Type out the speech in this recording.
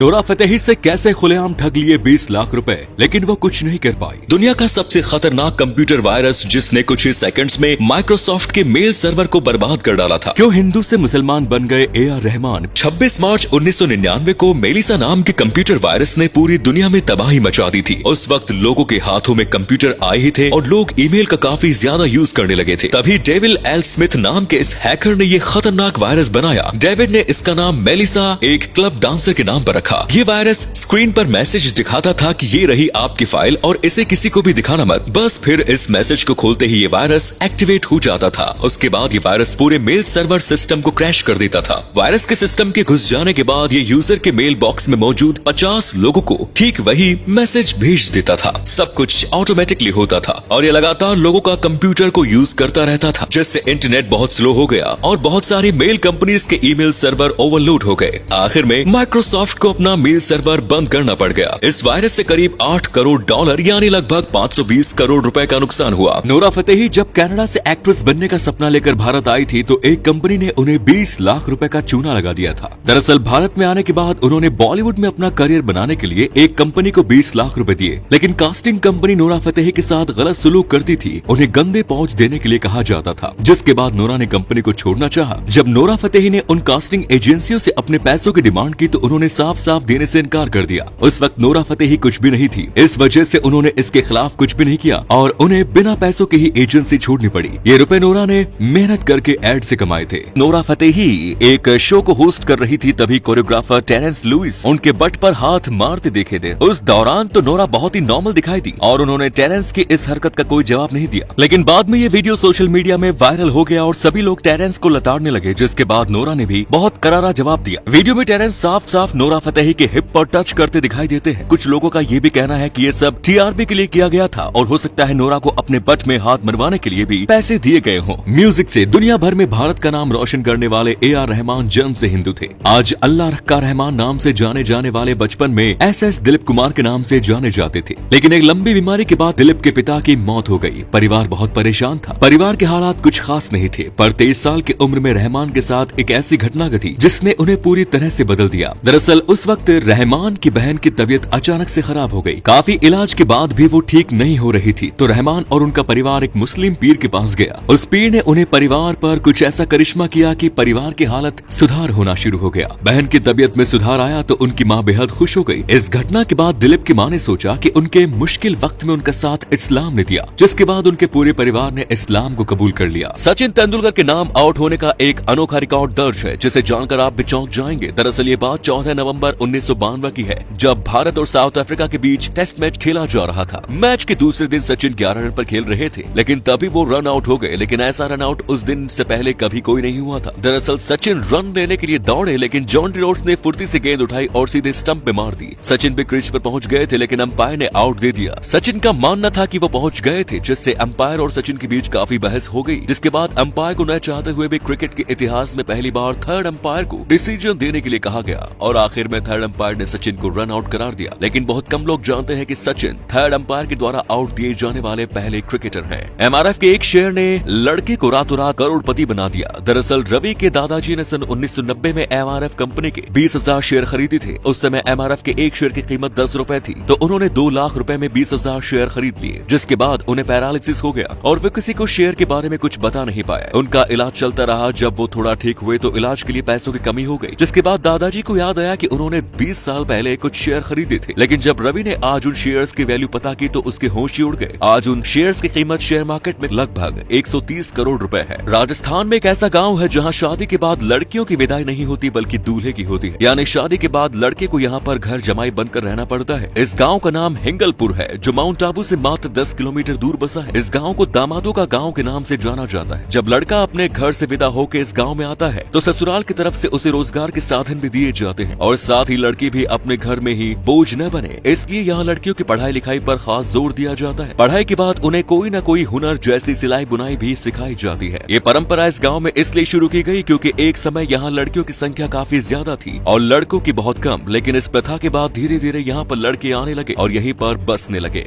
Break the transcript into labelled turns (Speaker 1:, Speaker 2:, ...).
Speaker 1: Nora Fatehi से कैसे खुलेआम ठग लिए 20 लाख रुपए, लेकिन वो कुछ नहीं कर पाई।
Speaker 2: दुनिया का सबसे खतरनाक कंप्यूटर वायरस जिसने कुछ ही सेकंड्स में माइक्रोसॉफ्ट के मेल सर्वर को बर्बाद कर डाला था।
Speaker 1: क्यों हिंदू से मुसलमान बन गए AR रहमान।
Speaker 2: 26 मार्च 1999 को मेलिसा नाम के कंप्यूटर वायरस ने पूरी दुनिया में तबाही मचा दी थी। उस वक्त लोगों के हाथों में कंप्यूटर आए ही थे और लोग ईमेल का काफी ज्यादा यूज करने लगे थे। तभी डेविल एल स्मिथ नाम के इस हैकर ने ये खतरनाक वायरस बनाया। डेविड ने इसका नाम मेलिसा एक क्लब डांसर के नाम पर रखा। ये वायरस स्क्रीन पर मैसेज दिखाता था कि ये रही आपकी फाइल और इसे किसी को भी दिखाना मत। बस फिर इस मैसेज को खोलते ही ये वायरस एक्टिवेट हो जाता था। उसके बाद ये वायरस पूरे मेल सर्वर सिस्टम को क्रैश कर देता था। वायरस के सिस्टम के घुस जाने के बाद ये यूजर के मेल बॉक्स में मौजूद 50 लोगों को ठीक वही मैसेज भेज देता था। सब कुछ ऑटोमेटिकली होता था और ये लगातार लोगों का कंप्यूटर को यूज करता रहता था, जिससे इंटरनेट बहुत स्लो हो गया और बहुत सारी मेल कंपनीज के ईमेल सर्वर ओवरलोड हो गए। आखिर में माइक्रोसॉफ्ट को अपना मेल सर्वर बंद करना पड़ गया। इस वायरस से करीब $8 करोड़ यानी लगभग 520 करोड़ रुपए का नुकसान हुआ।
Speaker 1: नोरा फतेही जब कनाडा से एक्ट्रेस बनने का सपना लेकर भारत आई थी तो एक कंपनी ने उन्हें 20 लाख रुपए का चूना लगा दिया था। दरअसल भारत में आने के बाद उन्होंने बॉलीवुड में अपना करियर बनाने के लिए एक कंपनी को 20 लाख रुपए दिए, लेकिन कास्टिंग कंपनी नोरा फतेही के साथ गलत सुलूक करती थी। उन्हें गंदे पहुंच देने के लिए कहा जाता था, जिसके बाद नोरा ने कंपनी को छोड़ना चाहा। जब नोरा फतेही ने उन कास्टिंग एजेंसियों से अपने पैसों की डिमांड की तो उन्होंने साफ साफ देने से इनकार कर दिया। उस वक्त नोरा फतेही कुछ भी नहीं थी, इस वजह से उन्होंने इसके खिलाफ कुछ भी नहीं किया और उन्हें बिना पैसों के ही एजेंसी छोड़नी पड़ी। ये रुपए नोरा ने मेहनत करके एड से कमाए थे। नोरा फतेही एक शो को होस्ट कर रही थी, तभी कोरियोग्राफर टेरेंस लुइस उनके बट पर हाथ मारते देखे थे। उस दौरान तो नोरा बहुत ही नॉर्मल दिखाई दी और उन्होंने टेरेंस की इस हरकत का कोई जवाब नहीं दिया, लेकिन बाद में ये वीडियो सोशल मीडिया में वायरल हो गया और सभी लोग टेरेंस को लताड़ने लगे, जिसके बाद नोरा ने भी बहुत करारा जवाब दिया। वीडियो में टेरेंस साफ साफ नोरा फतेही के हिप पर टच करते दिखाई देते हैं। कुछ लोगों का ये भी कहना है कि ये सब TRP के लिए किया गया था और हो सकता है नोरा को अपने बट में हाथ मरवाने के लिए भी पैसे दिए गए हों। म्यूजिक से दुनिया भर में भारत का नाम रोशन करने वाले AR रहमान जन्म से हिंदू थे। आज अल्लाह रखा रहमान नाम से जाने जाने वाले बचपन में SS दिलीप कुमार के नाम से जाने जाते थे, लेकिन एक लंबी बीमारी के बाद दिलीप के पिता की मौत हो गई। परिवार बहुत परेशान था। परिवार के हालात कुछ खास नहीं थे, पर 23 साल की उम्र में रहमान के साथ एक ऐसी घटना घटी जिसने उन्हें पूरी तरह से बदल दिया। दरअसल उस वक्त रहमान की बहन की तबीयत अचानक से खराब हो गई। काफी इलाज के बाद भी वो ठीक नहीं हो रही थी, तो रहमान और उनका परिवार एक मुस्लिम पीर के पास गया। उस पीर ने उन्हें परिवार पर कुछ ऐसा करिश्मा किया कि परिवार की हालत सुधार होना शुरू हो गया। बहन की तबीयत में सुधार आया तो उनकी माँ बेहद खुश हो गई। इस घटना के बाद दिलीप की माँ ने सोचा कि उनके मुश्किल वक्त में उनका साथ इस्लाम ने दिया, जिसके बाद उनके पूरे परिवार ने इस्लाम को कबूल कर लिया। सचिन तेंदुलकर के नाम आउट होने का एक अनोखा रिकॉर्ड दर्ज है, जिसे जानकर आप भी चौंक जाएंगे। दरअसल ये बात 14 नवंबर 1992 की है, जब भारत और साउथ अफ्रीका के बीच टेस्ट मैच खेला जा रहा था। मैच के दूसरे दिन सचिन 11 रन पर खेल रहे थे, लेकिन तभी वो रन आउट हो गए। लेकिन ऐसा रन आउट उस दिन से पहले कभी कोई नहीं हुआ था। दरअसल सचिन रन लेने के लिए दौड़े, लेकिन जॉन रोड्स ने फुर्ती से गेंद उठाई और सीधे स्टंप पे मार दी। सचिन भी क्रीज पर पहुंच गए थे, लेकिन अंपायर ने आउट दे दिया। सचिन का मानना था कि वो पहुंच गए थे, जिससे अंपायर और सचिन के बीच काफी बहस हो गई, जिसके बाद अंपायर को न चाहते हुए भी क्रिकेट के इतिहास में पहली बार थर्ड अंपायर को डिसीजन देने के लिए कहा गया और आखिर में थर्ड अंपायर ने सचिन को रन आउट करार दिया। लेकिन बहुत कम लोग जानते हैं कि सचिन थर्ड अंपायर के द्वारा आउट दिए जाने वाले पहले क्रिकेटर हैं। MRF के एक शेयर ने लड़के को रातों रात करोड़पति बना दिया। दरअसल रवि के दादाजी ने सन 1990 में MRF कंपनी के 20,000 शेयर खरीदे थे। उस समय MRF के एक शेयर की कीमत 10 रुपए थी, तो उन्होंने 2 लाख रुपए में 20,000 शेयर खरीद लिए, जिसके बाद उन्हें पैरालिसिस हो गया और वे किसी को शेयर के बारे में कुछ बता नहीं पाए। उनका इलाज चलता रहा। जब वो थोड़ा ठीक हुए तो इलाज के लिए पैसों की कमी हो गई, जिसके बाद दादाजी को याद आया कि उन्होंने 20 साल पहले कुछ शेयर खरीदे थे। लेकिन जब रवि ने आज उन शेयर्स की वैल्यू पता की तो उसके होश ही उड़ गए। आज उन शेयर्स की कीमत शेयर मार्केट में लगभग 130 करोड़ रुपए है। राजस्थान में एक ऐसा गांव है जहां शादी के बाद लड़कियों की विदाई नहीं होती बल्कि दूल्हे की होती है, यानी शादी के बाद लड़के को यहां पर घर जमाई बनकर रहना पड़ता है। इस गांव का नाम हिंगलपुर है, जो माउंट आबू से मात्र 10 किलोमीटर दूर बसा है। इस गांव को दामादों का गांव के नाम से जाना जाता है। जब लड़का अपने घर से विदा होकर इस गांव में आता है तो ससुराल की तरफ से उसे रोजगार के साधन भी दिए जाते हैं और साथ ही लड़की भी अपने घर में ही बोझ न बने, इसलिए यहाँ लड़कियों की पढ़ाई लिखाई पर खास जोर दिया जाता है। पढ़ाई के बाद उन्हें कोई न कोई हुनर जैसी सिलाई बुनाई भी सिखाई जाती है। ये परंपरा इस गांव में इसलिए शुरू की गई क्योंकि एक समय यहाँ लड़कियों की संख्या काफी ज्यादा थी और लड़कों की बहुत कम, लेकिन इस प्रथा के बाद धीरे धीरे यहाँ पर लड़के आने लगे और यहीं पर बसने लगे।